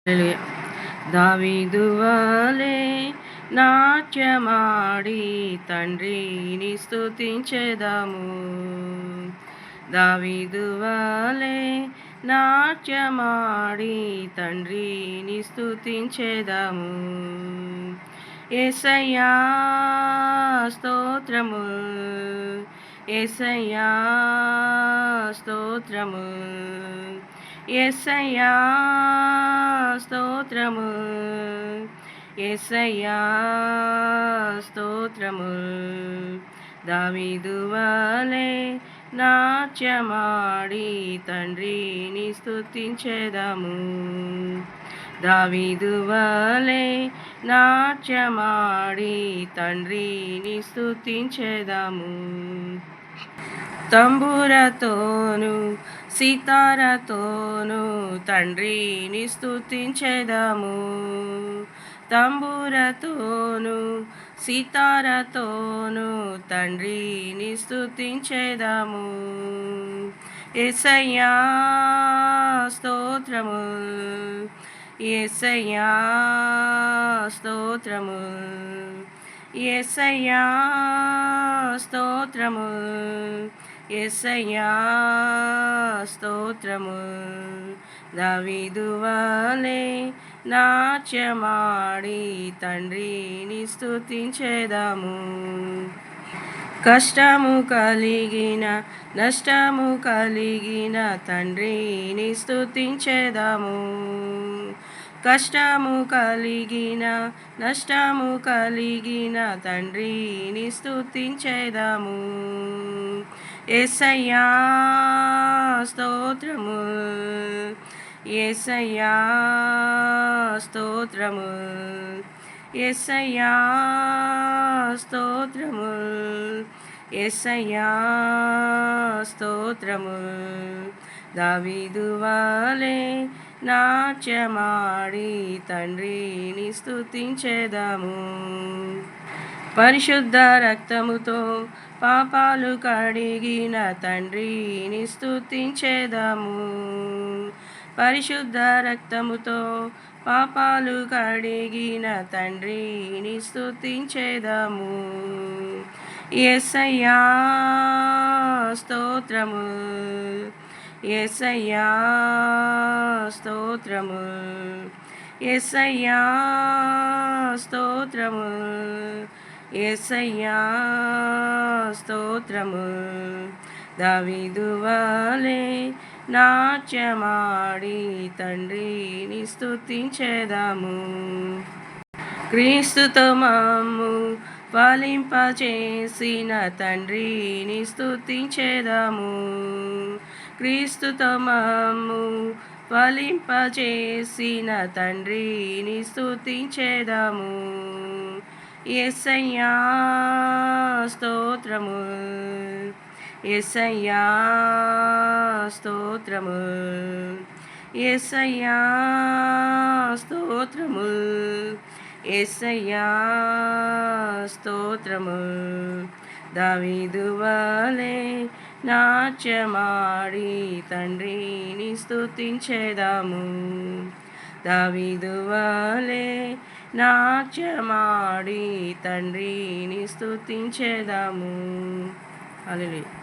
హల్లెలూయా. దావీదు వలె నాట్యమాడి తండ్రిని స్తుతించెదము. దావీదు వలె నాట్యమాడి తండ్రిని స్తుతించెదము. యేసయ్యా స్తోత్రము, యేసయ్యా స్తోత్రము, యేసయ్యా స్తోత్రము, యేసయ్యా స్తోత్రము. దావీదు వలె నాట్యమాడి తండ్రిని స్తుతించెదము. దావీదు వలె నాట్యమాడి తండ్రిని స్తుతించెదము. తంబురతోను సితారతోను తండ్రిని స్తుతించెదము. తంబురతోను సితారతోను తండ్రిని స్తుతించెదము. యేసయ్యా స్తోత్రము, యేసయ్యా స్తోత్రము, యేసయ్యా స్తోత్రము, యేసయ్యా స్తోత్రము. దావీదు వలె నాట్యమాడి తండ్రిని స్తుతించెదము. కష్టము కలిగిన నష్టము కలిగిన తండ్రిని స్తుతించెదము. కష్టము కలిగిన నష్టము కలిగిన తండ్రిని స్తుతించెదము. యేసయ్యా స్తోత్రము, యేసయ్యా స్తోత్రము, యేసయ్యా స్తోత్రము, యేసయ్యా స్తోత్రము. దావీదు వలె నాట్యమాడి తండ్రిని స్తుతించెదము. పరిశుద్ధ రక్తముతో పాపాలు కడిగిన తండ్రిని స్తుతించెదము. పరిశుద్ధ రక్తముతో పాపాలు కడిగిన తండ్రిని స్తుతించెదము. యేసయ్యా స్తోత్రము, యేసయ్యా స్తోత్రము, యేసయ్యా స్తోత్రము, యేసయ్యా స్తోత్రము. దావీదు వలె నాట్యమాడి తండ్రిని స్తుతించెదము. క్రీస్తుతో మమ్ము ఫలింపచేసిన తండ్రిని స్తుతించెదము. క్రీస్తుతో మమ్ము ఫలింపచేసిన తండ్రిని స్తుతించెదము. యేసయ్యా స్తోత్రము, యేసయ్యా స్తోత్రము, యేసయ్యా స్తోత్రము, యేసయ్యా స్తోత్రము. దావీదు వలె నాట్యమాడి తండ్రిని స్తుతించెదము. దావీదు వలె నాట్యమాడి తండ్రిని స్తుతించెదము. హల్లెలూయా.